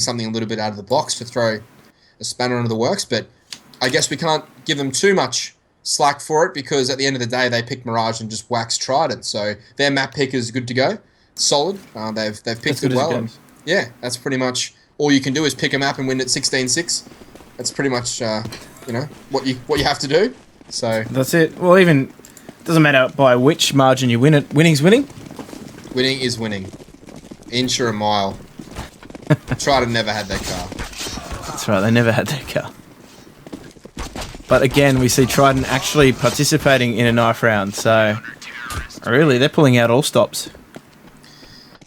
something a little bit out of the box to throw a spanner into the works, but I guess we can't give them too much slack for it because at the end of the day they picked Mirage and just waxed Trident, so their map pick is good to go, solid. They've picked it well. Yeah, that's pretty much all you can do is pick a map and win at 16-6. That's pretty much what you have to do. So that's it. Well, even doesn't matter by which margin you win it. Winning's winning. Winning is winning. Inch or a mile. Trident never had their car. That's right, they never had their car. But again, we see Trident actually participating in a knife round, so really, they're pulling out all stops.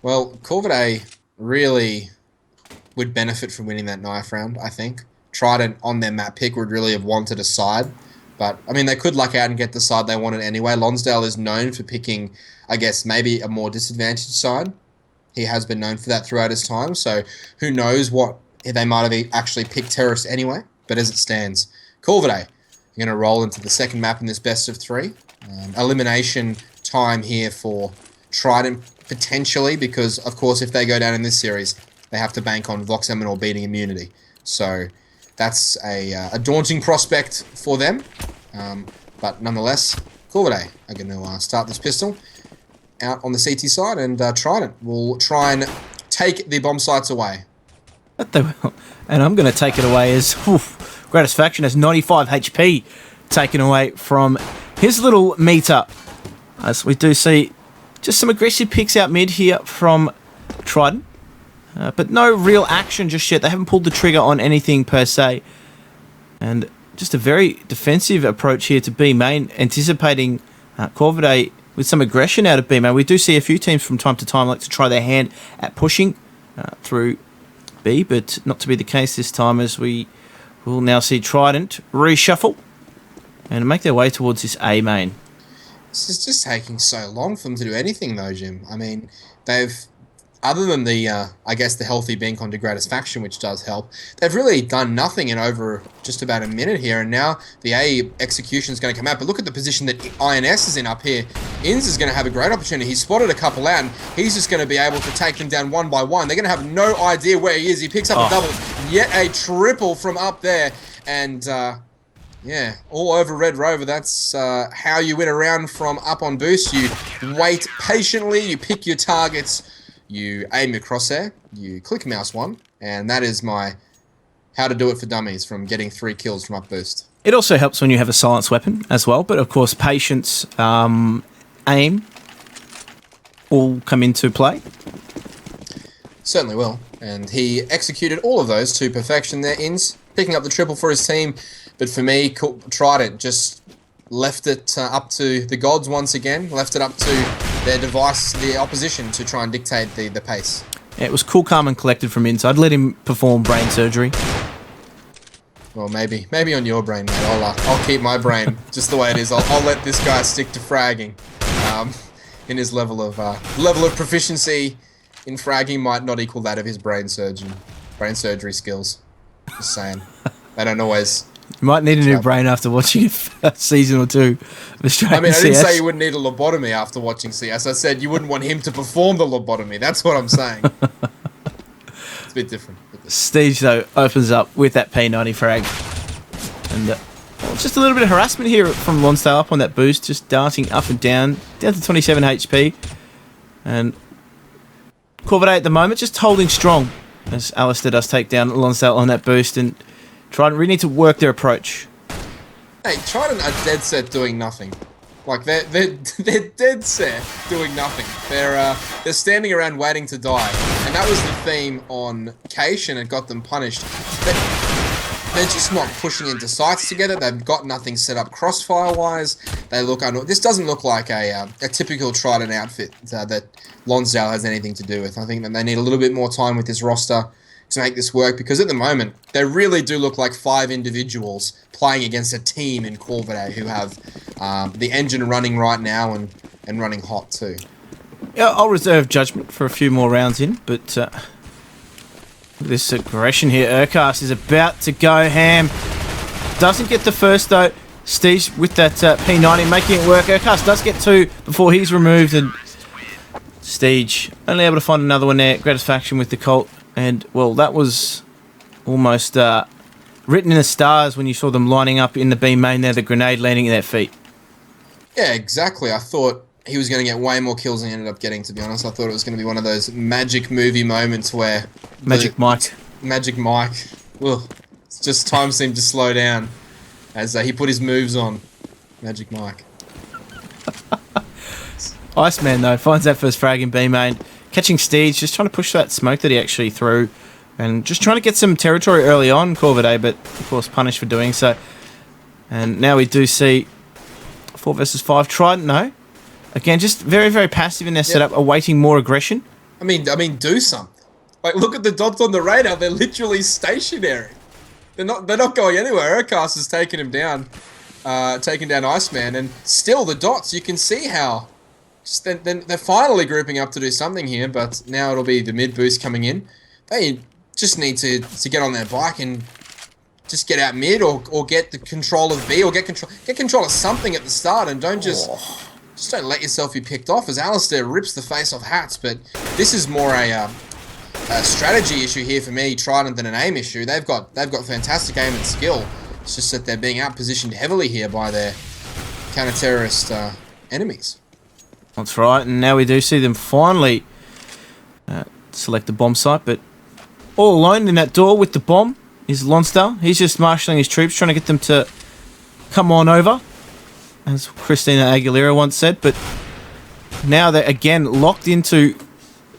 Well, Corvidae really would benefit from winning that knife round, I think. Trident on their map pick would really have wanted a side, but, I mean, they could luck out and get the side they wanted anyway. Lonsdale is known for picking, I guess, maybe a more disadvantaged side. He has been known for that throughout his time, so who knows what they might have actually picked Terrorist anyway. But as it stands, Corvidae are going to roll into the second map in this best of three. Elimination time here for Trident, potentially, because, of course, if they go down in this series, they have to bank on Vox Eminor beating Immunity. So that's a daunting prospect for them. But nonetheless, Corvidae are going to start this pistol out on the CT side, and Trident will try and take the bomb sites away. But they will. And I'm going to take it away as Gratisfaction has 95 HP taken away from his little meter. As we do see just some aggressive picks out mid here from Trident. But no real action just yet. They haven't pulled the trigger on anything per se. And just a very defensive approach here to B main, anticipating Corvidae with some aggression out of B main. We do see a few teams from time to time like to try their hand at pushing through B, but not to be the case this time, as we will now see Trident reshuffle and make their way towards this A main. This is just taking so long for them to do anything though, Jim. I mean, they've, other than the, I guess, the healthy being onto Gratisfaction, which does help, they've really done nothing in over just about a minute here, and now the A execution is going to come out. But look at the position that INS is in up here. Inns is going to have a great opportunity. He's spotted a couple out, and he's just going to be able to take them down one by one. They're going to have no idea where he is. He picks up a double, yet a triple from up there, and yeah, all over Red Rover. That's how you win a round from up on boost. You wait patiently, you pick your targets, you aim your crosshair, you click mouse one, and that is my how to do it for dummies from getting 3 kills from up boost. It also helps when you have a silence weapon as well, but of course patience, aim all come into play. Certainly will, and he executed all of those to perfection there, Inns, picking up the triple for his team. But for me, Trident just left it up to the gods once again, left it up to their device, the opposition, to try and dictate the pace. Yeah, it was cool, calm and collected from inside. Let him perform brain surgery. Well, maybe on your brain, mate. I'll keep my brain just the way it is. I'll let this guy stick to fragging. In his level of proficiency in fragging might not equal that of his brain surgery skills. Just saying. They don't always. You might need a new brain after watching a season or two of Australian CS. I didn't say you wouldn't need a lobotomy after watching CS. I said you wouldn't want him to perform the lobotomy. That's what I'm saying. It's a bit different. Stige, though, opens up with that P90 frag. And just a little bit of harassment here from Lonsdale up on that boost, just darting up and down to 27 HP. And Corvidae at the moment just holding strong as Alistair does take down Lonsdale on that boost, and Trident really need to work their approach. Hey, Trident are dead set doing nothing. Like they're dead set doing nothing. They're standing around waiting to die, and that was the theme on Keish, and it got them punished. They're just not pushing into sites together. They've got nothing set up crossfire-wise. They look this doesn't look like a typical Trident outfit that Lonsdale has anything to do with. I think that they need a little bit more time with this roster to make this work, because at the moment they really do look like 5 individuals playing against a team in Corvidae who have the engine running right now and running hot too. Yeah, I'll reserve judgment for a few more rounds in, but this aggression here, Urcast is about to go ham. Doesn't get the first though. Stige with that P90 making it work. Urcast does get 2 before he's removed, and Stige only able to find another one there. Gratisfaction with the Colt And, well, that was almost written in the stars when you saw them lining up in the B main there, the grenade landing in their feet. Yeah, exactly. I thought he was going to get way more kills than he ended up getting, to be honest. I thought it was going to be one of those magic movie moments where... Magic Mike. Magic Mike. Ugh. It's just time seemed to slow down as he put his moves on. Magic Mike. Iceman, though, finds that first frag in B main. Catching Steeds, just trying to push that smoke that he actually threw. And just trying to get some territory early on, Corvidae, but of course punished for doing so. And now we do see 4 versus 5. Trident, no. Again, just very, very passive in their setup, awaiting more aggression. I mean, do something. Like, look at the dots on the radar. They're literally stationary. They're not going anywhere. Urcast has taken him down, taken down Iceman, and still the dots. You can see how they're finally grouping up to do something here. But now it'll be the mid boost coming in. They just need to get on their bike and just get out mid or get the control of B or get control of something at the start, and don't just don't let yourself be picked off as Alistair rips the face off Hats. But this is more a strategy issue here for me, Trident, than an aim issue. They've got fantastic aim and skill. It's just that they're being outpositioned heavily here by their counter-terrorist enemies. That's right, and now we do see them finally select the bomb site, but all alone in that door with the bomb is Lonsdale. He's just marshalling his troops, trying to get them to come on over, as Christina Aguilera once said. But now they're again locked into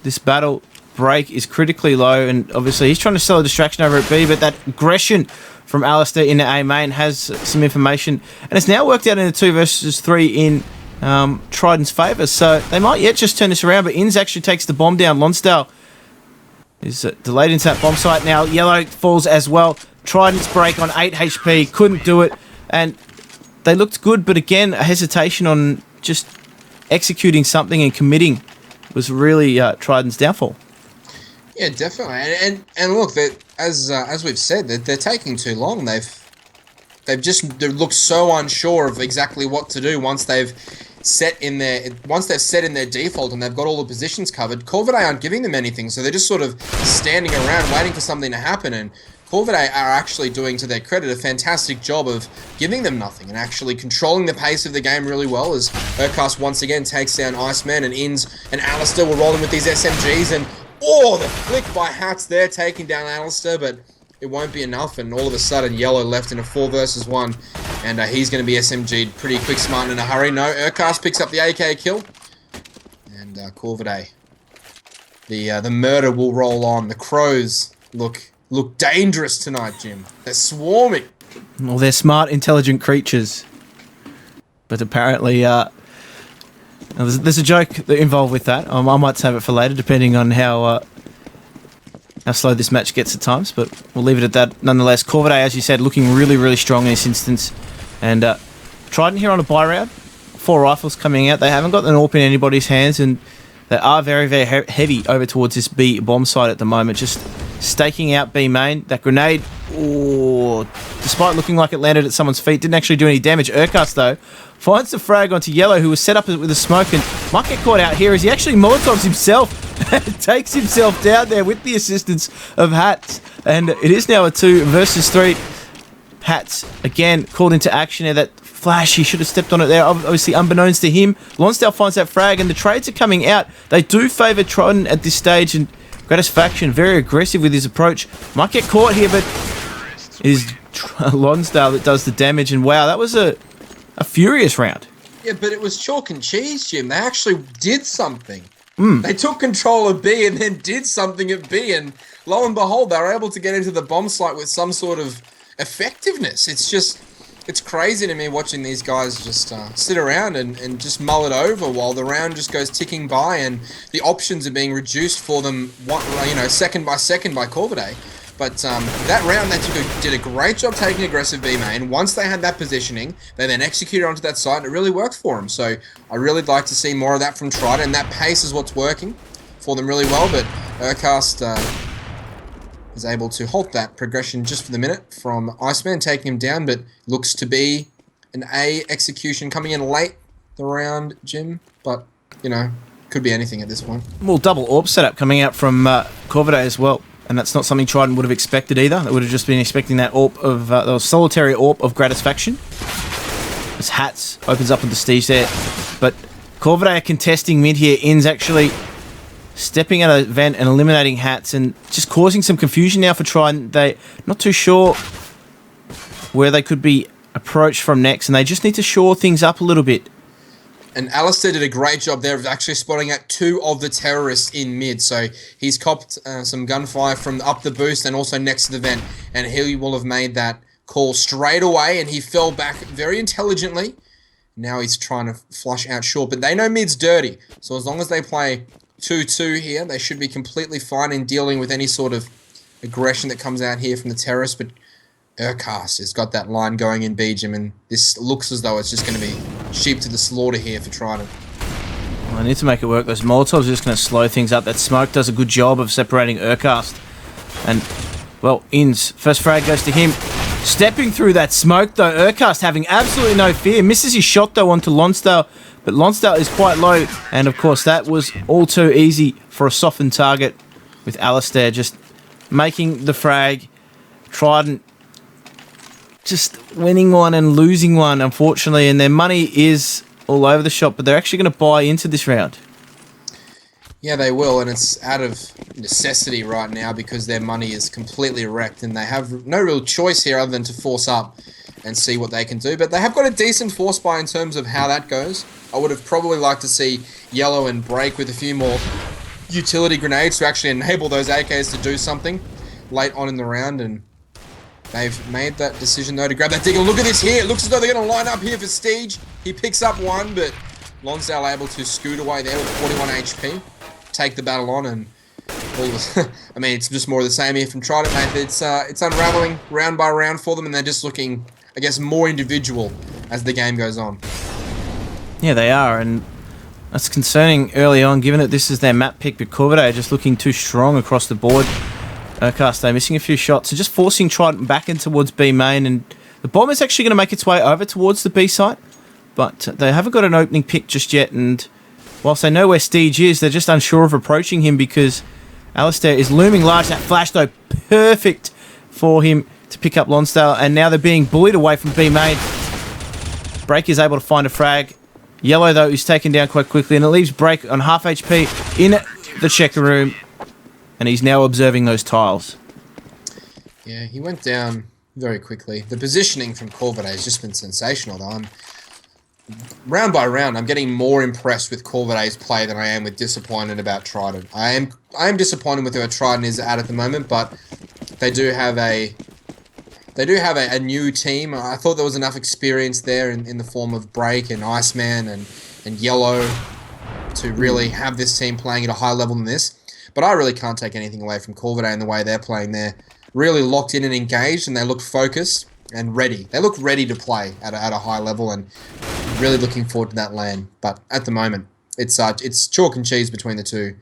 this battle. Break is critically low, and obviously he's trying to sell a distraction over at B, but that aggression from Alistair in the A main has some information, and it's now worked out in a 2 versus 3 in Trident's favour, so they might yet just turn this around. But Inns actually takes the bomb down. Lonsdale is delayed into that bomb site now. Yellow falls as well. Trident's break on 8 HP, couldn't do it, and they looked good, but again, a hesitation on just executing something and committing was really Trident's downfall. Yeah, definitely, and look, as we've said, they're taking too long. They look so unsure of exactly what to do once they've set in their default and they've got all the positions covered. Corvidae aren't giving them anything, so they're just sort of standing around waiting for something to happen. And Corvidae are actually doing, to their credit, a fantastic job of giving them nothing and actually controlling the pace of the game really well, as Urcast once again takes down Iceman, and Inns and Alistair were rolling with these SMGs, and the flick by Hats there, taking down Alistair, but it won't be enough, and all of a sudden Yellow left in a 4 versus 1, and he's going to be SMG'd pretty quick, smart, and in a hurry. No, Urcast picks up the AK kill, and Corvidae. The murder will roll on. The Crows look dangerous tonight, Jim. They're swarming. Well, they're smart, intelligent creatures, but apparently there's a joke involved with that. I might save it for later, depending on how slow this match gets at times, but we'll leave it at that. Nonetheless, Corvidae, as you said, looking really, really strong in this instance. And Trident here on a buy round. 4 rifles coming out. They haven't got an AWP in anybody's hands, and they are very, very heavy over towards this B bomb site at the moment, just staking out B main. That grenade, despite looking like it landed at someone's feet, didn't actually do any damage. Urcast, though, finds the frag onto Yellow, who was set up with a smoke, and might get caught out here as he actually Molotovs himself and takes himself down there with the assistance of Hats. And it is now a 2 versus 3. Hats, again, called into action there. That flash, he should have stepped on it there, obviously unbeknownst to him. Lonsdale finds that frag, and the trades are coming out. They do favour Trident at this stage, and Greatest Faction very aggressive with his approach. Might get caught here, but it is Lonsdale that does the damage, and wow, that was a furious round. Yeah, but it was chalk and cheese, Jim. They actually did something. They took control of B and then did something at B, and lo and behold, they were able to get into the bomb site with some sort of effectiveness. It's crazy to me watching these guys just sit around and just mull it over while the round just goes ticking by, and the options are being reduced for them, second by second by Corvidae. But that round, they did a great job taking aggressive B main. Once they had that positioning, they then executed onto that site, and it really worked for them. So I really like to see more of that from Trident, and that pace is what's working for them really well. But Urcast is able to halt that progression just for the minute from Iceman, taking him down, but looks to be an A execution coming in late the round, Jim. But, could be anything at this point. Well, double AWP setup coming out from Corvidae as well. And that's not something Trident would have expected either. They would have just been expecting that AWP of the solitary AWP of Gratisfaction. As Hats opens up with the Steege there. But Corvidae contesting mid here. Inns actually stepping out of vent and eliminating Hats and just causing some confusion now for Trident. They're not too sure where they could be approached from next, and they just need to shore things up a little bit. And Alistair did a great job there of actually spotting out two of the terrorists in mid. So he's copped some gunfire from up the boost and also next to the vent. And he will have made that call straight away, and he fell back very intelligently. Now he's trying to flush out short, but they know mid's dirty. So as long as they play 2-2 here, they should be completely fine in dealing with any sort of aggression that comes out here from the terrorists. But Urcast has got that line going in Beejam, and this looks as though it's just going to be sheep to the slaughter here for Trident. Well, I need to make it work. Those Molotovs are just going to slow things up. That smoke does a good job of separating Urcast. And, well, Inns, first frag goes to him. Stepping through that smoke, though, Urcast having absolutely no fear. Misses his shot, though, onto Lonsdale. But Lonsdale is quite low. And, of course, that was all too easy for a softened target with Alistair just making the frag. Trident just winning one and losing one, unfortunately, and their money is all over the shop, but they're actually going to buy into this round. Yeah, they will, and it's out of necessity right now because their money is completely wrecked, and they have no real choice here other than to force up and see what they can do. But they have got a decent force buy in terms of how that goes. I would have probably liked to see Yellow and Break with a few more utility grenades to actually enable those AKs to do something late on in the round, and they've made that decision, though, to grab that dig. And look at this here. It looks as though they're going to line up here for Steege. He picks up one, but Lonsdale able to scoot away there with 41 HP. Take the battle on, and all the, I mean, it's just more of the same here from Trident, mate. It's unraveling round by round for them, and they're just looking, I guess, more individual as the game goes on. Yeah, they are, and that's concerning early on, given that this is their map pick, but Corvidae are just looking too strong across the board. Urcast missing a few shots and just forcing Trident back in towards B main, and the bomb is actually going to make its way over towards the B site, but they haven't got an opening pick just yet, and whilst they know where Steege is, they're just unsure of approaching him because Alistair is looming large. That flash, though, perfect for him to pick up Lonsdale, and now they're being bullied away from B main. Break is able to find a frag. Yellow, though, is taken down quite quickly, and it leaves Break on half HP in the checker room. And he's now observing those tiles. Yeah, he went down very quickly. The positioning from Corvidae has just been sensational, though. Round by round, I'm getting more impressed with Corvidae's play than I am with disappointed about Trident. I am disappointed with where Trident is at the moment, but they do have a new team. I thought there was enough experience there in the form of Break and Iceman and Yellow to really have this team playing at a high level than this. But I really can't take anything away from Corvidae and the way they're playing. They're really locked in and engaged, and they look focused and ready. They look ready to play at a high level, and really looking forward to that LAN. But at the moment, it's chalk and cheese between the two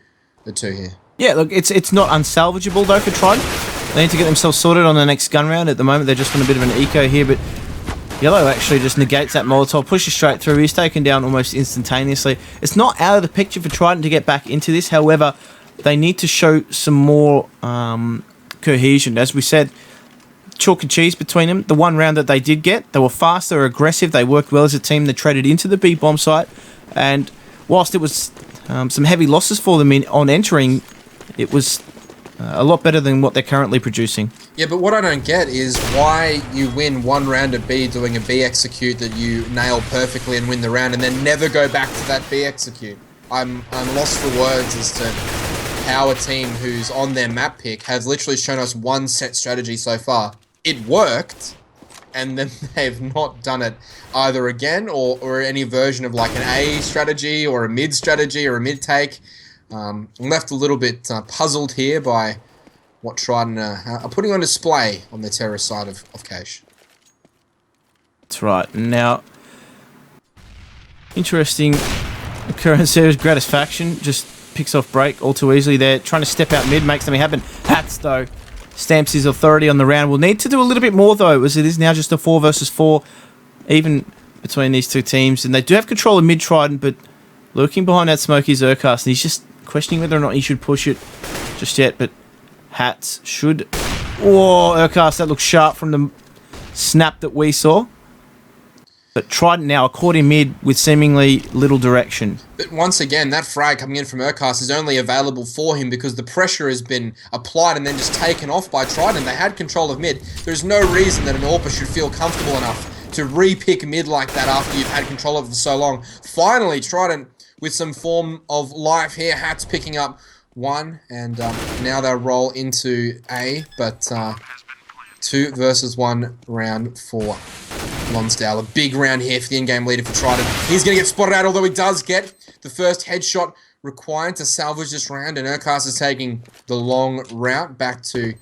here. Yeah, look, it's not unsalvageable though for Trident. They need to get themselves sorted on the next gun round. At the moment, they're just on a bit of an eco here, but Yellow actually just negates that Molotov, pushes straight through. He's taken down almost instantaneously. It's not out of the picture for Trident to get back into this. However, they need to show some more cohesion. As we said, chalk and cheese between them. The one round that they did get, they were fast, they were aggressive, they worked well as a team. They traded into the B bomb site, and whilst it was some heavy losses for them on entering, it was a lot better than what they're currently producing. Yeah, but what I don't get is why you win one round at B doing a B execute that you nail perfectly and win the round, and then never go back to that B execute. I'm lost for words as to how a team who's on their map pick has literally shown us one set strategy so far. It worked, and then they've not done it either again or any version of like an A strategy or a mid strategy or a mid take. I'm left a little bit puzzled here by what Trident are putting on display on the terrorist side of Cache. That's right. Now, interesting occurrence there is Gratisfaction just picks off Break all too easily there. Trying to step out mid, makes something happen. Hats, though, stamps his authority on the round. Will need to do a little bit more, though, as it is now just a 4 versus 4, even between these two teams. And they do have control of mid Trident, but lurking behind that smoke is Urcast, and he's just questioning whether or not he should push it just yet. But Hats should... Whoa, Urcast, that looks sharp from the snap that we saw. But Trident now, a caught in mid with seemingly little direction. But once again, that frag coming in from Urcast is only available for him because the pressure has been applied and then just taken off by Trident. They had control of mid. There's no reason that an AWPer should feel comfortable enough to re-pick mid like that after you've had control of it for so long. Finally, Trident with some form of life here. Hats picking up one, and now they'll roll into A, but 2 versus 1 round for Lonsdale. A big round here for the in-game leader for Trident. He's going to get spotted out, although he does get the first headshot required to salvage this round, and Urcast is taking the long route back to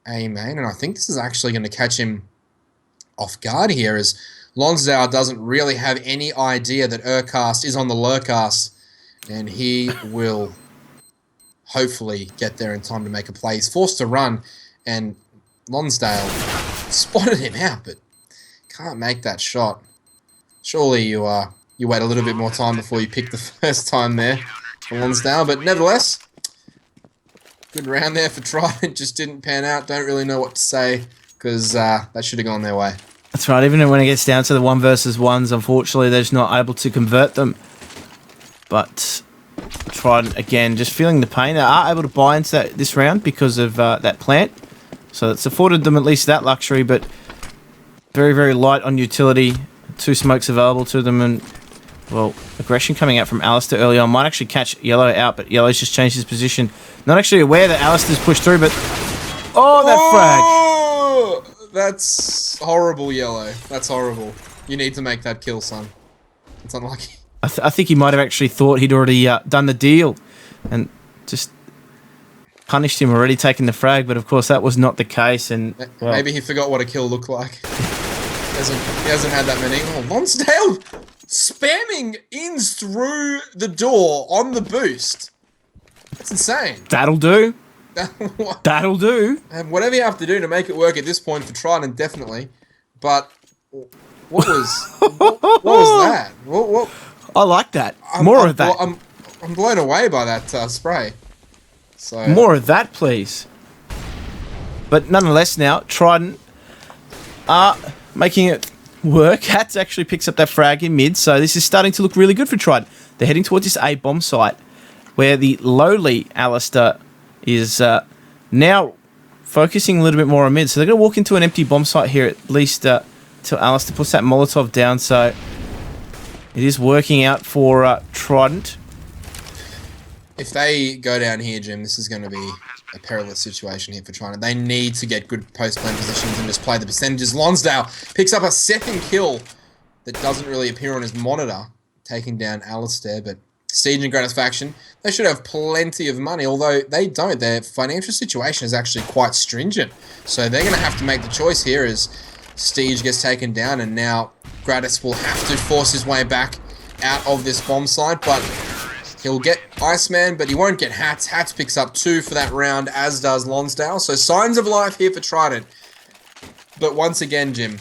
A main, and I think this is actually going to catch him off guard here, as Lonsdale doesn't really have any idea that Urcast is on the lurcast, and he will hopefully get there in time to make a play. He's forced to run, and Lonsdale spotted him out, but can't make that shot. Surely you wait a little bit more time before you pick the first time there for Lonsdale, but nevertheless, good round there for Trident. Just didn't pan out. Don't really know what to say, because that should have gone their way. That's right, even when it gets down to the 1 versus 1s, unfortunately they're just not able to convert them. But Trident, again, just feeling the pain. They are able to buy into this round because of that plant. So it's afforded them at least that luxury, but very, very light on utility. 2 smokes available to them, and, well, aggression coming out from Alistair early on. Might actually catch Yellow out, but Yellow's just changed his position. Not actually aware that Alistair's pushed through, but... Oh, that frag! That's horrible, Yellow. That's horrible. You need to make that kill, son. It's unlucky. I think he might have actually thought he'd already done the deal and just punished him, already taking the frag, but of course that was not the case. And well, maybe he forgot what a kill looked like. He hasn't had that many. Oh, Lonsdale spamming ins through the door on the boost. That's insane. That'll do. That'll do. And whatever you have to do to make it work at this point for Trident, definitely. But what was that? What? I like that. More of that. I'm blown away by that spray. So more of that, please. But nonetheless, now Trident are making it work. Hats actually picks up that frag in mid, so this is starting to look really good for Trident. They're heading towards this A bomb site, where the lowly Alistair is now focusing a little bit more on mid. So they're going to walk into an empty bomb site here, at least till Alistair puts that Molotov down. So it is working out for Trident. If they go down here, Jim, this is going to be a perilous situation here for Trident. They need to get good post-play positions and just play the percentages. Lonsdale picks up a second kill that doesn't really appear on his monitor, taking down Alistair, but Siege and Gratisfaction, they should have plenty of money, although they don't. Their financial situation is actually quite stringent. So they're going to have to make the choice here as Siege gets taken down, and now Gratis will have to force his way back out of this bomb site, but he'll get Iceman, but he won't get Hats. Hats picks up 2 for that round, as does Lonsdale. So signs of life here for Trident. But once again, Jim,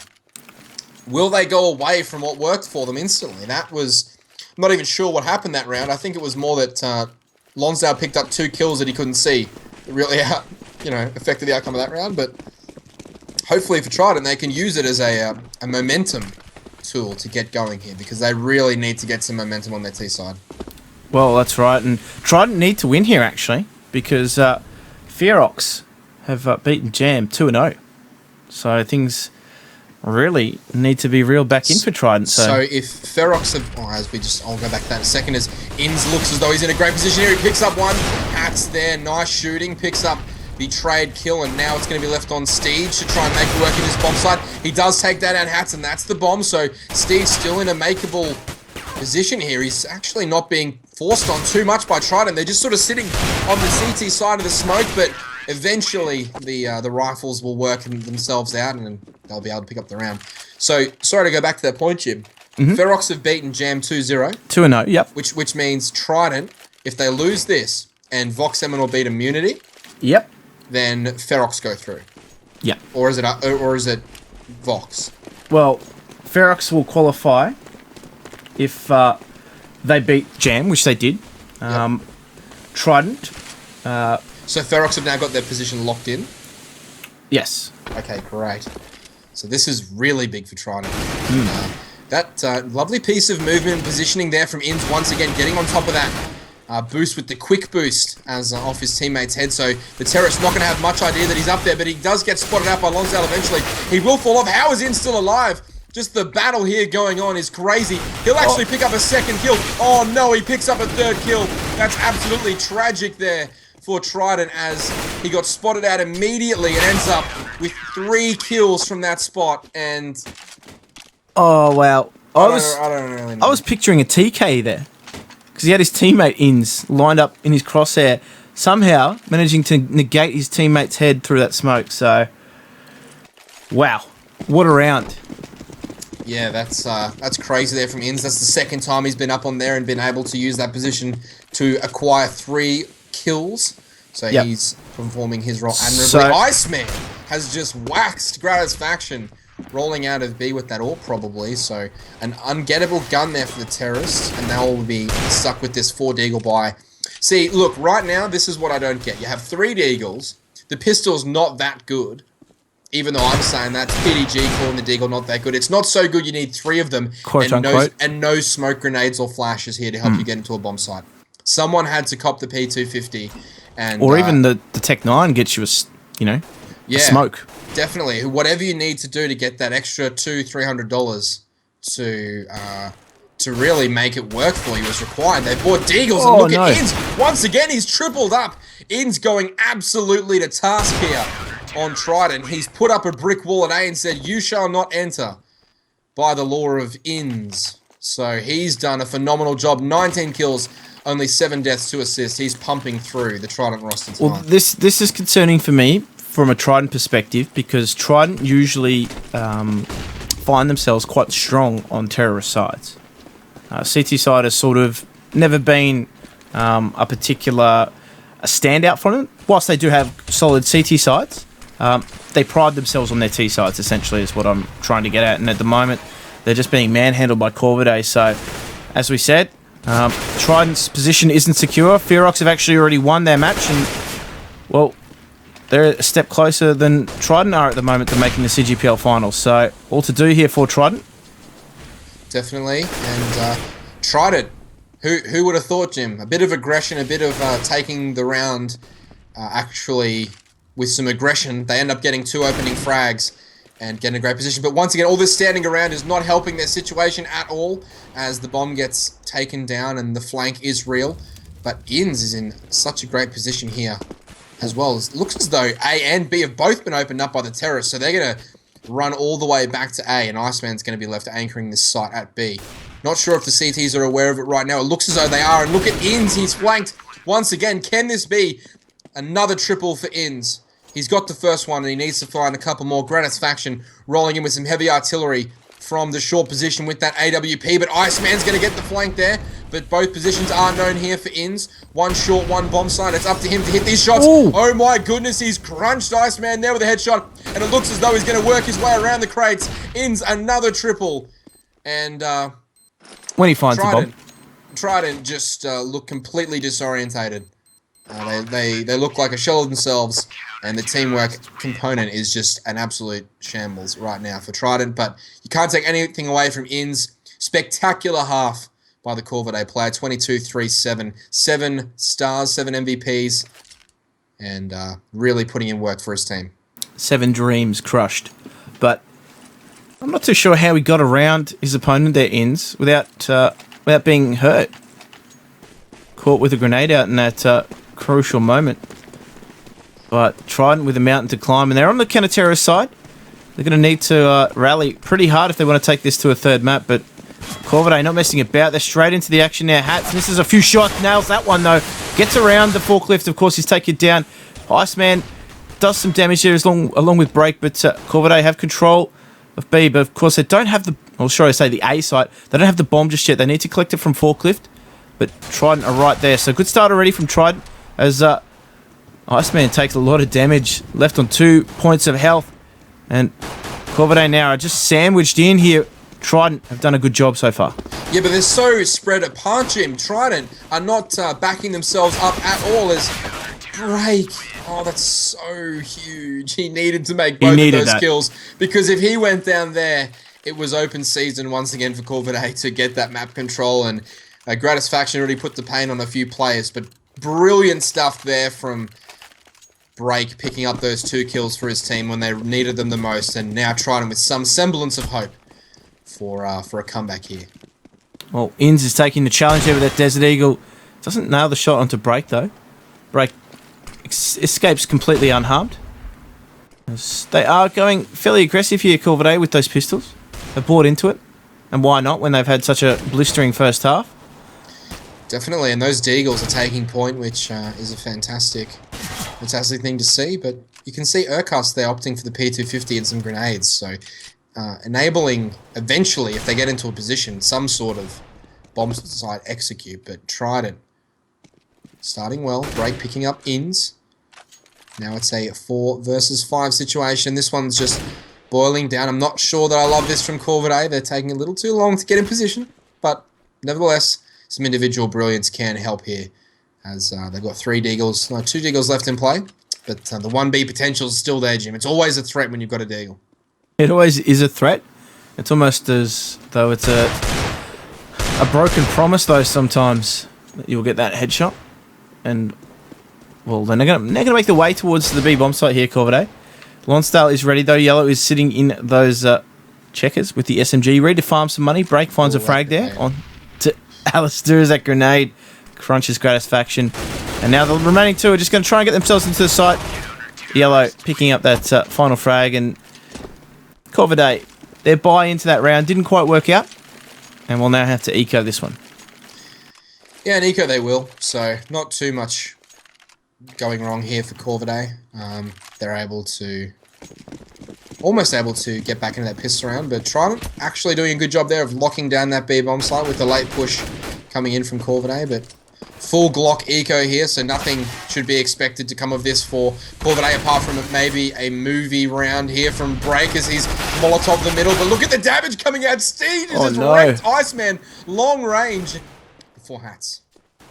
will they go away from what worked for them instantly? That was... I'm not even sure what happened that round. I think it was more that Lonsdale picked up 2 kills that he couldn't see. It really, affected the outcome of that round. But hopefully for Trident, they can use it as a momentum tool to get going here, because they really need to get some momentum on their T side. Well, that's right, and Trident need to win here, actually, because Ferox have beaten Jam 2-0. So things really need to be reeled back in for Trident. So if Ferox have... I'll go back to that in a second, as Inns looks as though he's in a great position here. He picks up one. Hats there, nice shooting, picks up the trade kill, and now it's going to be left on Steed to try and make it work in this bomb site. He does take that out, Hats, and that's the bomb, so Steed's still in a makeable position here. He's actually not being forced on too much by Trident. They're just sort of sitting on the CT side of the smoke, but eventually the rifles will work themselves out and they'll be able to pick up the round. So, sorry to go back to that point, Jim. Ferox have beaten Jam 2-0. 2-0, yep. Which means Trident, if they lose this and Vox Eminor beat Immunity, yep, then Ferox go through. Yep. Or is it Vox? Well, Ferox will qualify if they beat Jam, which they did. Yep. Trident. So Ferox have now got their position locked in. Yes. Okay, great. So this is really big for Trident. That lovely piece of movement and positioning there from Inns once again, getting on top of that boost with the quick boost as off his teammate's head. So the terrorist not going to have much idea that he's up there, but he does get spotted out by Lonsdale eventually. He will fall off. How is Inns still alive? Just the battle here going on is crazy. He'll actually pick up a second kill. Oh no, he picks up a third kill. That's absolutely tragic there for Trident as he got spotted out immediately and ends up with 3 kills from that spot. And oh wow, I don't really know. I was picturing a TK there because he had his teammate Inns lined up in his crosshair, somehow managing to negate his teammate's head through that smoke. So wow, what a round. Yeah, that's crazy there from Inns. That's the second time he's been up on there and been able to use that position to acquire 3 kills. So he's performing his role admirably. So, Iceman has just waxed Gratisfaction, rolling out of B with that AWP probably. So an ungettable gun there for the terrorists, and now we'll be stuck with this 4 Deagle buy. See, look, right now, this is what I don't get. You have 3 Deagles. The pistol's not that good. Even though I'm saying that's PDG calling the Deagle not that good. It's not so good you need 3 of them and no smoke grenades or flashes here to help you get into a bomb site. Someone had to cop the P250 and or even the Tech 9 gets you a smoke. Definitely. Whatever you need to do to get that extra $200-300 to really make it work for you is required. They bought Deagles and look at Inns. Once again, he's tripled up. Inns going absolutely to task here on Trident. He's put up a brick wall at A and said, "You shall not enter," by the law of Inns. So he's done a phenomenal job. 19 kills, only 7 deaths, 2 assists. He's pumping through the Trident roster tonight. Well, this is concerning for me from a Trident perspective because Trident usually find themselves quite strong on terrorist sides. CT side has sort of never been a particular standout for them. Whilst they do have solid CT sides, they pride themselves on their T sides, essentially, is what I'm trying to get at. And at the moment, they're just being manhandled by Corvidae. So, as we said, Trident's position isn't secure. Ferox have actually already won their match. And, well, they're a step closer than Trident are at the moment to making the CGPL finals. So, all to do here for Trident. Definitely. And Trident, who would have thought, Jim? A bit of aggression, a bit of taking the round actually with some aggression. They end up getting 2 opening frags and getting a great position. But once again, all this standing around is not helping their situation at all as the bomb gets taken down and the flank is real. But Inns is in such a great position here as well. It looks as though A and B have both been opened up by the terrorists, so they're going to run all the way back to A, and Iceman's going to be left anchoring this site at B. Not sure if the CTs are aware of it right now. It looks as though they are, and look at Inns. He's flanked once again. Can this be another triple for Inns? He's got the first one, and he needs to find a couple more. Gratisfaction rolling in with some heavy artillery from the short position with that AWP, but Iceman's going to get the flank there. But both positions are known here for Inns. One short, one bomb side. It's up to him to hit these shots. Ooh. Oh my goodness, he's crunched Iceman there with a headshot. And it looks as though he's going to work his way around the crates. Inns another triple. And when he finds the bomb. Trident just look completely disorientated. They look like a shell of themselves. And the teamwork component is just an absolute shambles right now for Trident. But you can't take anything away from Inns. Spectacular half by the Corvidae player. 22-3-7. 7 stars, 7 MVPs. And really putting in work for his team. 7 dreams crushed. But I'm not too sure how he got around his opponent there, Inns, without being hurt. Caught with a grenade out in that crucial moment. But Trident with a mountain to climb, and they're on the counter-terrorist side. They're going to need to rally pretty hard if they want to take this to a third map, but Corvidae not messing about. They're straight into the action now. Hats misses a few shots, nails that one though. Gets around the forklift, of course, he's taken down. Iceman does some damage there along with Break, but Corvidae have control of B, but of course they don't have the, or should I say the A site, they don't have the bomb just yet. They need to collect it from forklift, but Trident are right there. So good start already from Trident as Iceman takes a lot of damage, left on 2 points of health, and Corvidae now are just sandwiched in here. Trident have done a good job so far. Yeah, but they're so spread apart, Jim. Trident are not backing themselves up at all as break. Oh, that's so huge. He needed to make both of those kills because if he went down there, it was open season once again for Corvidae to get that map control, and Gratisfaction already put the pain on a few players, but brilliant stuff there from Break, picking up those 2 kills for his team when they needed them the most, and now Trident with some semblance of hope for a comeback here. Well, Inns is taking the challenge there with that Desert Eagle. Doesn't nail the shot onto Break, though. Break escapes completely unharmed. They are going fairly aggressive here, Corvidae, with those pistols. They've bought into it. And why not when they've had such a blistering first half? Definitely, and those Deagles are taking point, which is a fantastic thing to see. But you can see Urkus there opting for the P250 and some grenades, so enabling, eventually, if they get into a position, some sort of bomb site execute. But Trident starting well. Break picking up Inns. Now it's a 4 versus 5 situation. This one's just boiling down. I'm not sure that I love this from Corvidae. They're taking a little too long to get in position, but nevertheless, some individual brilliance can help here, as they've got 2 Deagles left in play, but the 1B potential is still there, Jim. It's always a threat when you've got a Deagle. It always is a threat. It's almost as though it's a broken promise, though, sometimes, that you'll get that headshot, and, well, they're going to make the way towards the B bomb site here, Corvidae. Lonsdale is ready, though. Yellow is sitting in those checkers with the SMG, ready to farm some money. Break finds a frag there on to Alistair as that grenade crunches Gratisfaction. And now the remaining 2 are just going to try and get themselves into the site. Yellow picking up that final frag, and Corvidae, their buy into that round didn't quite work out, and we'll now have to eco this one. Yeah, and eco they will, so not too much going wrong here for Corvidae. They're almost able to get back into that pistol round, but Trident actually doing a good job there of locking down that B bomb site with the late push coming in from Corvidae, but full Glock eco here, so nothing should be expected to come of this for Corvidae apart from maybe a movie round here from Break as he's Molotov the middle, but look at the damage coming out. Steed is wrecked. Iceman, long range. 4 hats.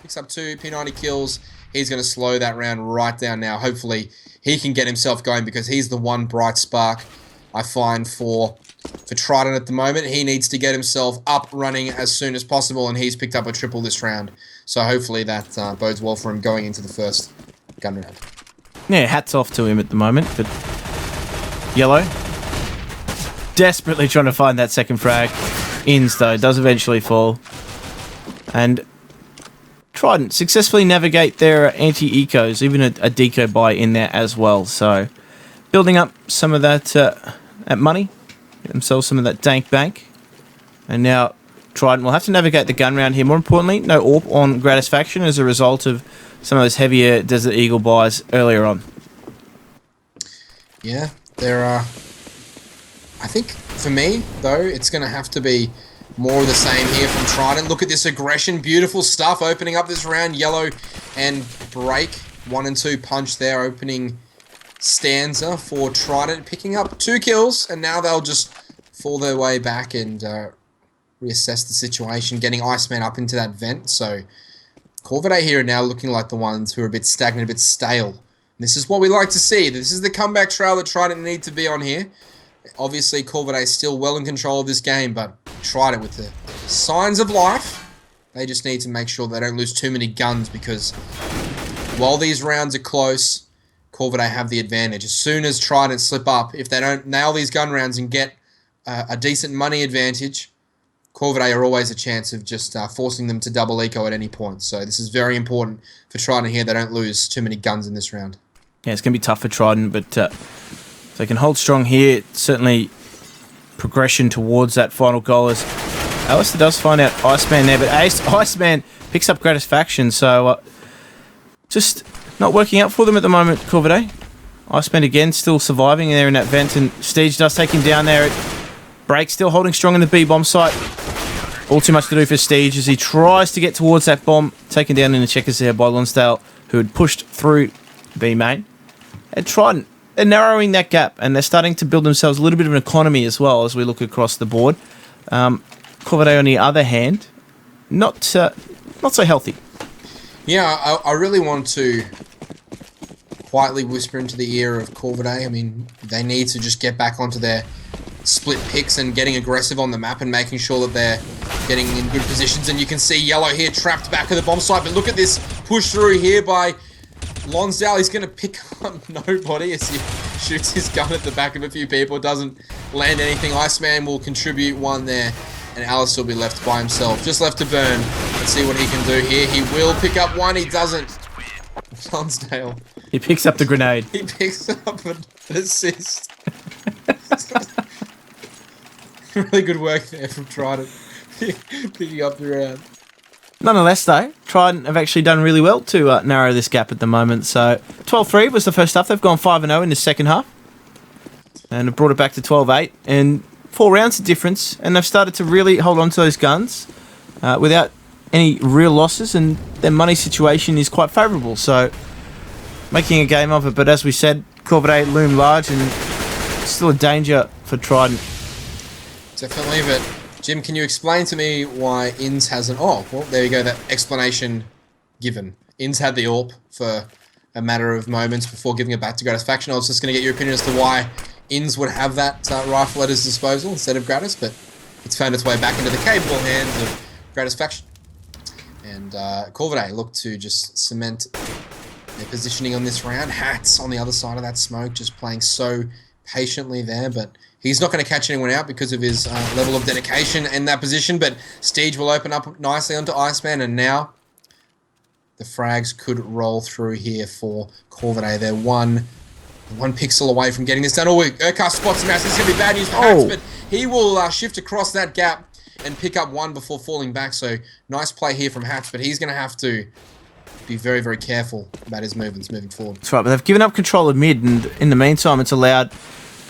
Picks up 2 P90 kills. He's going to slow that round right down now. Hopefully, he can get himself going because he's the one bright spark I find for Trident at the moment. He needs to get himself up running as soon as possible, and he's picked up a triple this round. So hopefully that bodes well for him going into the first gun round. Yeah, hats off to him at the moment, but Yellow desperately trying to find that second frag. Inns, though, does eventually fall. And Trident successfully navigate their anti-ecos, even a deco buy in there as well. So building up some of that money, get themselves some of that dank bank. And now Trident will have to navigate the gun round here. More importantly, no AWP on Gratisfaction as a result of some of those heavier Desert Eagle buys earlier on. Yeah, there are... I think, for me, though, it's going to have to be more of the same here from Trident. Look at this aggression. Beautiful stuff opening up this round. Yellow and Break. 1 and 2 punch there, opening stanza for Trident. Picking up 2 kills, and now they'll just fall their way back and reassess the situation, getting Iceman up into that vent. So Corvidae here are now looking like the ones who are a bit stagnant, a bit stale. This is what we like to see. This is the comeback trail that Trident need to be on here. Obviously, Corvidae is still well in control of this game, but Trident with the signs of life. They just need to make sure they don't lose too many guns, because while these rounds are close, Corvidae have the advantage. As soon as Trident slip up, if they don't nail these gun rounds and get a decent money advantage, Corvidae are always a chance of just forcing them to double eco at any point. So this is very important for Trident here. They don't lose too many guns in this round. Yeah, it's going to be tough for Trident, but if they can hold strong here, certainly progression towards that final goal. As Alistair does find out Iceman there, but Iceman picks up Gratisfaction, so just not working out for them at the moment, Corvidae. Iceman again still surviving there in that vent, and Steege does take him down there. Break still holding strong in the B bomb site. All too much to do for Steege as he tries to get towards that bomb, taken down in the checkers there by Lonsdale, who had pushed through B main. And Trident, they're narrowing that gap, and they're starting to build themselves a little bit of an economy as well as we look across the board. Corvidae, on the other hand, not so healthy. Yeah, I really want to quietly whisper into the ear of Corvidae. I mean, they need to just get back onto their split picks and getting aggressive on the map and making sure that they're getting in good positions. And you can see Yellow here trapped back at the bomb site. But look at this push through here by Lonsdale. He's going to pick up nobody as he shoots his gun at the back of a few people. Doesn't land anything. Iceman will contribute one there. And Alice will be left by himself. Just left to burn. Let's see what he can do here. He will pick up one. He doesn't. Lonsdale. He picks up the grenade. He picks up an assist. Really good work there from Trident. Picking up the round. Nonetheless, though, Trident have actually done really well to narrow this gap at the moment. So 12-3 was the first half. They've gone 5-0 in the second half. And have brought it back to 12-8. And 4 rounds of difference. And they've started to really hold on to those guns without any real losses. And their money situation is quite favourable. So making a game of it. But as we said, Corvidae loom large and still a danger for Trident. Definitely, but Jim, can you explain to me why Inns hasn't... Oh, well, there you go, that explanation given. Inns had the AWP for a matter of moments before giving it back to Gratis Faction. I was just going to get your opinion as to why Inns would have that rifle at his disposal instead of Gratis, but it's found its way back into the capable hands of Gratis Faction. And Corvidae looked to just cement their positioning on this round. Hats on the other side of that smoke, just playing so patiently there, but he's not going to catch anyone out because of his level of dedication in that position, but Steege will open up nicely onto Iceman, and now the frags could roll through here for Corvidae. They're one pixel away from getting this done. Oh, Urkar spots him out. This is going to be bad news for Hats, but he will shift across that gap and pick up one before falling back, so nice play here from Hats, but he's going to have to be very, very careful about his movements moving forward. That's right, but they've given up control of mid, and in the meantime, it's allowed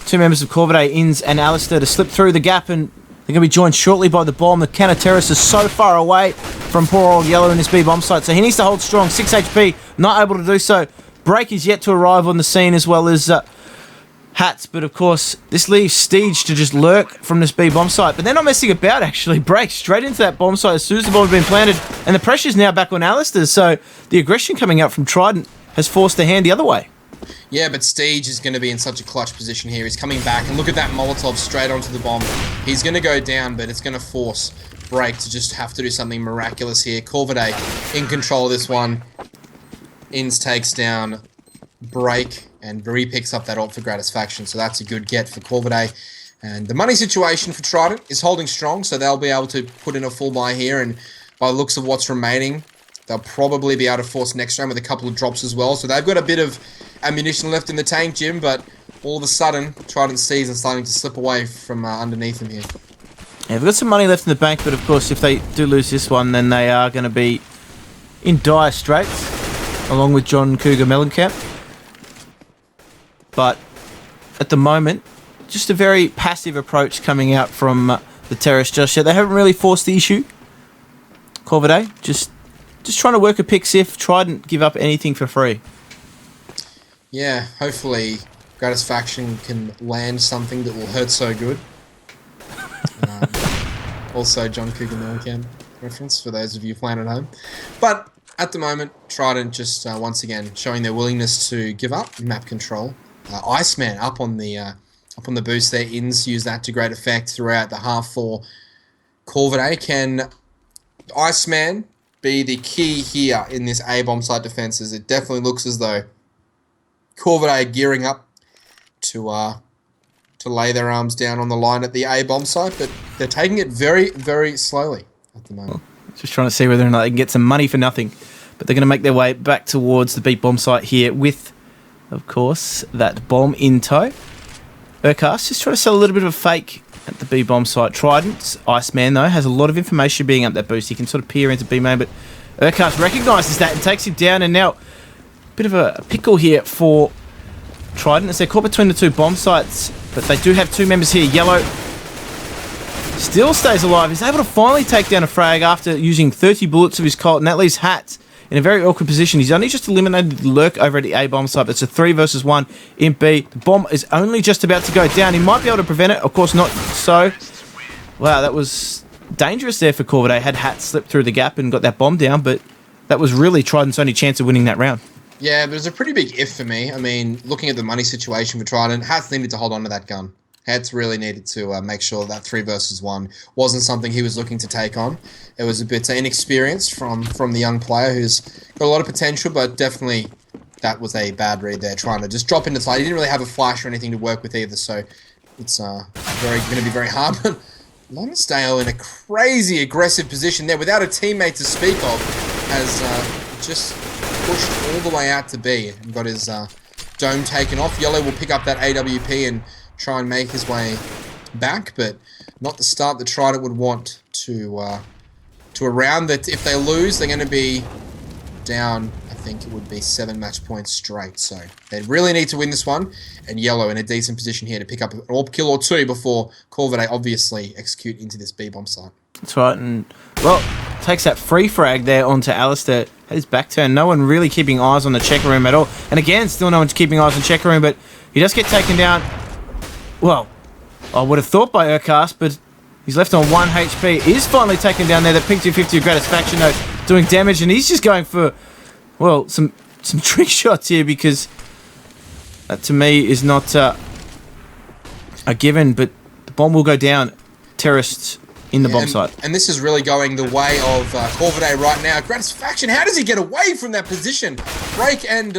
2 members of Corvidae, Inns and Alistair, to slip through the gap, and they're going to be joined shortly by the bomb. The counter terrorist is so far away from poor old Yellow in his B bomb site, so he needs to hold strong. 6 HP, not able to do so. Break is yet to arrive on the scene, as well as Hats, but of course, this leaves Steege to just lurk from this B bomb site. But they're not messing about, actually. Break straight into that bomb site as soon as the bomb has been planted, and the pressure's now back on Alistair, so the aggression coming out from Trident has forced the hand the other way. Yeah, but Steege is going to be in such a clutch position here. He's coming back, and look at that Molotov straight onto the bomb. He's going to go down, but it's going to force Break to just have to do something miraculous here. Corvidae in control of this one. Inns takes down Break, and Bree picks up that ult for Gratis Faction, so that's a good get for Corvidae. And the money situation for Trident is holding strong, so they'll be able to put in a full buy here, and by the looks of what's remaining, they'll probably be able to force next round with a couple of drops as well. So they've got a bit of ammunition left in the tank, Jim, but all of a sudden, Trident sees and starting to slip away from underneath them here. Yeah, they've got some money left in the bank, but of course, if they do lose this one, then they are going to be in dire straits, along with John Cougar Mellencamp. But at the moment, just a very passive approach coming out from the terrorists just yet. They haven't really forced the issue. Corvidae, just trying to work a pick, see if Trident give up anything for free. Yeah, hopefully Gratis Faction can land something that will hurt so good. Also, John Cougar Mellencamp reference for those of you playing at home. But at the moment, Trident just once again showing their willingness to give up map control. Iceman up on the boost there. Inns use that to great effect throughout the half for Corvidae. Can Iceman be the key here in this A bomb site defenses? It definitely looks as though Corvidae are gearing up to lay their arms down on the line at the A bomb site, but they're taking it very, very slowly at the moment. Just trying to see whether or not they can get some money for nothing. But they're going to make their way back towards the B bomb site here with, of course, that bomb in tow. Urkar just trying to sell a little bit of a fake at the B bomb site. Trident, Iceman though, has a lot of information being up that boost. He can sort of peer into B main, but Urkar recognises that and takes him down, and now a bit of a pickle here for Trident as they're caught between the 2 bomb sites, but they do have 2 members here. Yellow still stays alive. He's able to finally take down a frag after using 30 bullets of his Colt, and that leaves Hat in a very awkward position. He's only just eliminated the lurk over at the A bomb site. It's a 3 versus 1 in B. The bomb is only just about to go down. He might be able to prevent it. Of course not so. Wow, that was dangerous there for Corvidae. Had Hat slipped through the gap and got that bomb down, but that was really Trident's only chance of winning that round. Yeah, but it's a pretty big if for me. I mean, looking at the money situation for Trident, Hats needed to hold on to that gun. Hats really needed to make sure that 3 versus 1 wasn't something he was looking to take on. It was a bit inexperienced from the young player who's got a lot of potential, but definitely that was a bad read there, trying to just drop into side. He didn't really have a flash or anything to work with either, so it's going to be very hard. But Lonsdale in a crazy aggressive position there without a teammate to speak of has just pushed all the way out to B and got his dome taken off. Yellow will pick up that AWP and try and make his way back, but not the start that Trident would want to a round that if they lose, they're going to be down, I think it would be 7 match points straight. So they really need to win this one, and Yellow in a decent position here to pick up an AWP kill or 2 before Corvidae obviously execute into this B-bomb site. That's right, and well, takes that free frag there onto Alistair. Had his back turn. No one really keeping eyes on the checker room at all. And again, still no one's keeping eyes on checker room, but he does get taken down. Well, I would have thought by Urcast, but he's left on 1 HP. Is finally taken down there. The Pink 250 of Gratisfaction though doing damage, and he's just going for, well, some trick shots here, because that to me is not a given, but the bomb will go down. Terrorists in the bomb site. And this is really going the way of Corvidae right now. Gratisfaction, how does he get away from that position? Break and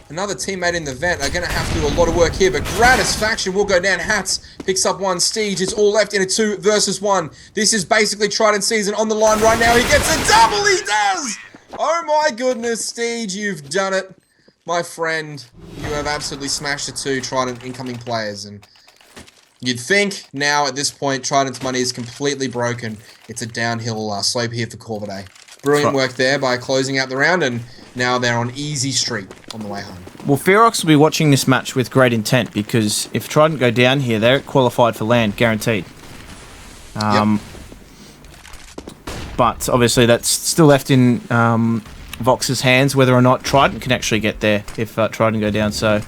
another teammate in the vent are going to have to do a lot of work here, but Gratisfaction will go down. Hats picks up 1. Steege is all left in a 2 versus 1. This is basically Trident season on the line right now. He gets a double. He does! Oh my goodness, Steege, you've done it. My friend, you have absolutely smashed the 2 Trident incoming players, and you'd think now at this point Trident's money is completely broken. It's a downhill slope here for Corvidae. Brilliant work there by closing out the round, and now they're on easy street on the way home. Well, Ferox will be watching this match with great intent, because if Trident go down here, they're qualified for land, guaranteed. Yep. But obviously that's still left in Vox's hands, whether or not Trident can actually get there if Trident go down. So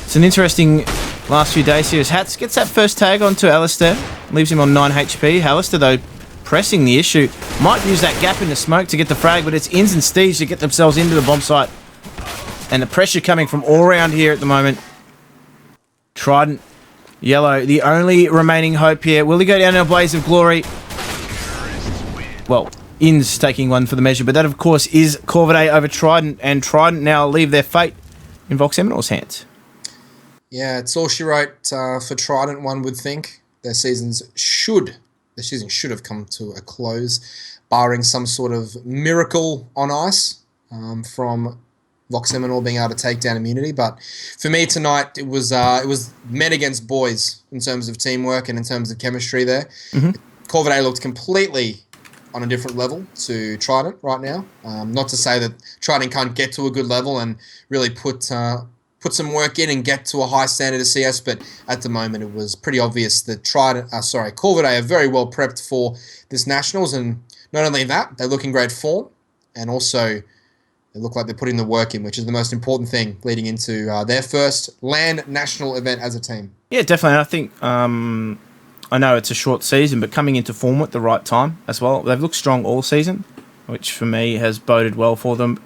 it's an interesting last few days here as Hats gets that first tag onto Alistair, leaves him on 9 HP. Alistair, though, pressing the issue, might use that gap in the smoke to get the frag, but it's Inns and Steege to get themselves into the bomb site. And the pressure coming from all around here at the moment. Trident, Yellow, the only remaining hope here. Will he go down in a blaze of glory? Well, Inns taking one for the measure, but that, of course, is Corvidae over Trident, and Trident now leave their fate in Vox Eminal's hands. Yeah, it's all she wrote for Trident, one would think. Their season should have come to a close, barring some sort of miracle on ice from Vox Eminal being able to take down immunity. But for me tonight, it was men against boys in terms of teamwork and in terms of chemistry there. Mm-hmm. Corvidae looked completely on a different level to Trident right now. Not to say that Trident can't get to a good level and really put some work in and get to a high standard of CS, but at the moment it was pretty obvious that Corvidae are very well prepped for this Nationals, and not only that, they look in great form, and also they look like they're putting the work in, which is the most important thing leading into their first LAN national event as a team. Yeah, definitely. I think I know it's a short season, but coming into form at the right time as well. They've looked strong all season, which for me has boded well for them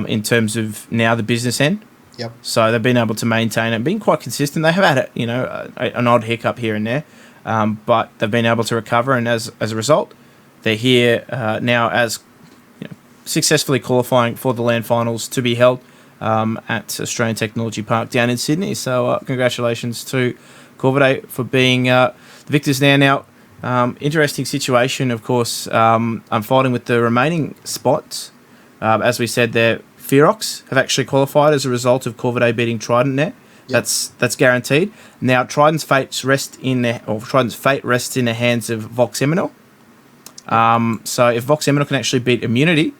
in terms of now the business end. Yep. So they've been able to maintain it, being quite consistent. They have had an odd hiccup here and there, but they've been able to recover, and as a result, they're here now as successfully qualifying for the LAN finals to be held at Australian Technology Park down in Sydney. So congratulations to Corvidae for being the victors there. Now, interesting situation, of course, unfolding with the remaining spots. As we said there, Ferox have actually qualified as a result of Corvidae beating Trident there. Yep. That's guaranteed. Now Trident's fate rests in the hands of Vox Eminal. So if Vox Eminal can actually beat Immunity,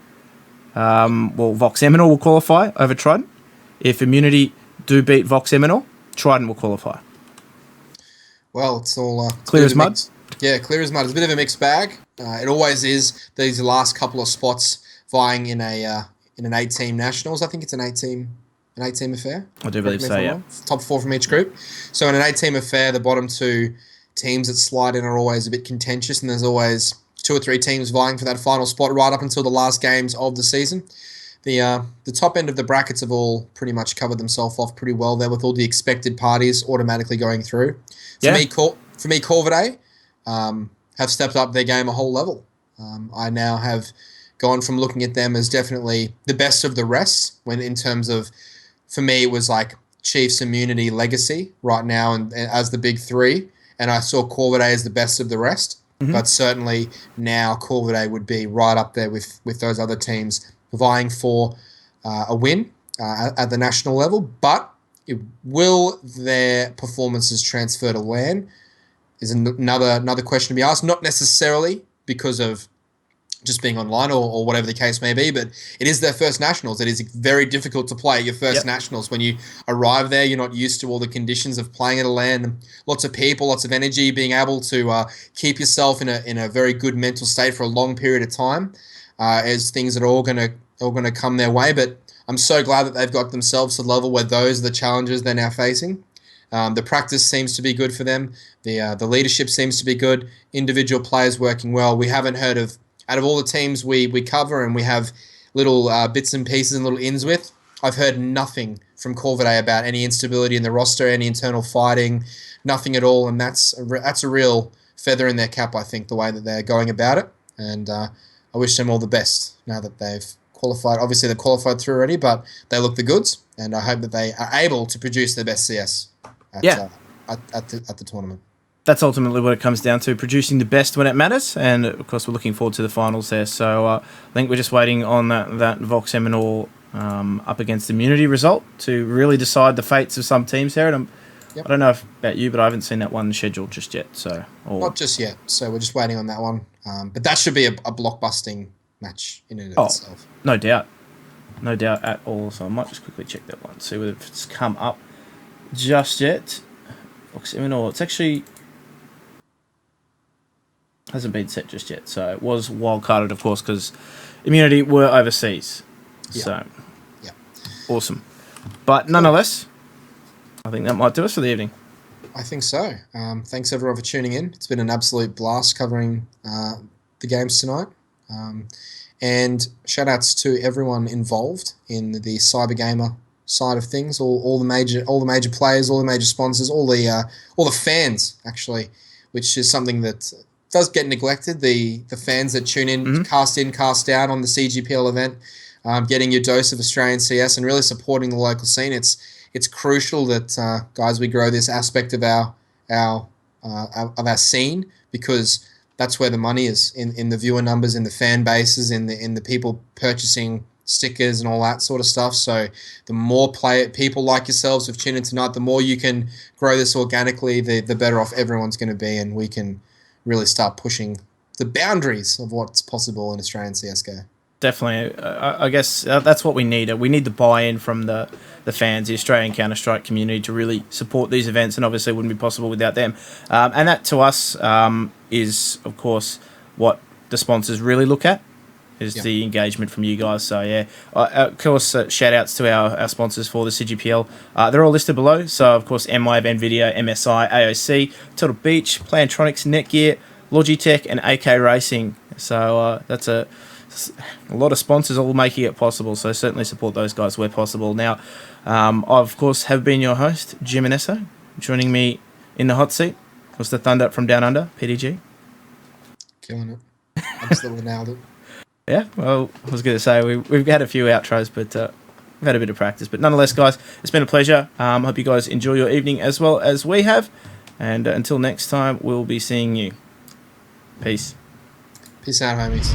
Vox Eminal will qualify over Trident. If Immunity do beat Vox Eminal, Trident will qualify. Well, it's all clear as mud. Yeah, clear as mud. It's a bit of a mixed bag. It always is. These last couple of spots vying in an 8-team nationals. I think it's an 8-team affair. I do believe so, yeah. Top 4 from each group. So in an 8-team affair, the bottom 2 teams that slide in are always a bit contentious, and there's always 2 or 3 teams vying for that final spot right up until the last games of the season. the top end of the brackets have all pretty much covered themselves off pretty well there, with all the expected parties automatically going through. For me, Corvidae have stepped up their game a whole level. I now have gone from looking at them as definitely the best of the rest, when in terms of, for me, it was like Chiefs, Immunity, Legacy right now, and as the big three, and I saw Corvidae as the best of the rest. But certainly now Corvidae would be right up there with those other teams vying for a win at the national level. But will their performances transfer to LAN is another question to be asked. Not necessarily because of just being online or whatever the case may be, but it is their first nationals. It is very difficult to play your first nationals. When you arrive there, you're not used to all the conditions of playing at a LAN. Lots of people, lots of energy, being able to keep yourself in a very good mental state for a long period of time, as things that are all gonna come their way. But I'm so glad that they've got themselves to the level where those are the challenges they're now facing. The practice seems to be good for them. The leadership seems to be good. Individual players working well. We haven't heard of, out of all the teams we cover and we have little bits and pieces and little ins with, I've heard nothing from Corvidae about any instability in the roster, any internal fighting, nothing at all. And that's a real feather in their cap, I think, the way that they're going about it. And I wish them all the best now that they've qualified. Obviously, they've qualified through already, but they look the goods. And I hope that they are able to produce their best CS at the tournament. That's ultimately what it comes down to, producing the best when it matters. And, of course, we're looking forward to the finals there. So I think we're just waiting on that Vox Seminole up against Immunity result to really decide the fates of some teams here. And I don't know about you, but I haven't seen that one scheduled just yet. Not just yet. So we're just waiting on that one. But that should be a blockbusting match in and of itself. No doubt. No doubt at all. So I might just quickly check that one, see whether it's come up just yet. Vox Seminole, it's actually hasn't been set just yet. So it was wildcarded, of course, because Immunity were overseas. So, awesome. But nonetheless, I think that might do us for the evening. I think so. Thanks, everyone, for tuning in. It's been an absolute blast covering the games tonight. And shout-outs to everyone involved in the Cyber Gamer side of things, all the major players, all the major sponsors, all the fans, actually, which is something that does get neglected. The fans that tune in, cast out on the CGPL event, getting your dose of Australian CS and really supporting the local scene. It's crucial that guys, we grow this aspect of our scene, because that's where the money is, in the viewer numbers, in the fan bases, in the people purchasing stickers and all that sort of stuff. So the more people like yourselves who've tuned in tonight, the more you can grow this organically, the better off everyone's going to be, and we can really start pushing the boundaries of what's possible in Australian CSGO. Definitely. I guess that's what we need. We need the buy-in from the fans, the Australian Counter-Strike community, to really support these events, and obviously it wouldn't be possible without them. And that, to us, is, of course, what the sponsors really look at, is the engagement from you guys. So, of course, shout-outs to our sponsors for the CGPL. They're all listed below. So, of course, Mwave, NVIDIA, MSI, AOC, Turtle Beach, Plantronics, Netgear, Logitech, and AK Racing. So, that's a lot of sponsors all making it possible, so certainly support those guys where possible. Now, I, of course, have been your host, Jim Inesso. Joining me in the hot seat was the Thunder from Down Under, PDG. Killing it. Absolutely nailed it. Yeah, well, I was going to say, we've had a few outros, but we've had a bit of practice. But nonetheless, guys, it's been a pleasure. Hope you guys enjoy your evening as well as we have. And until next time, we'll be seeing you. Peace. Peace out, homies.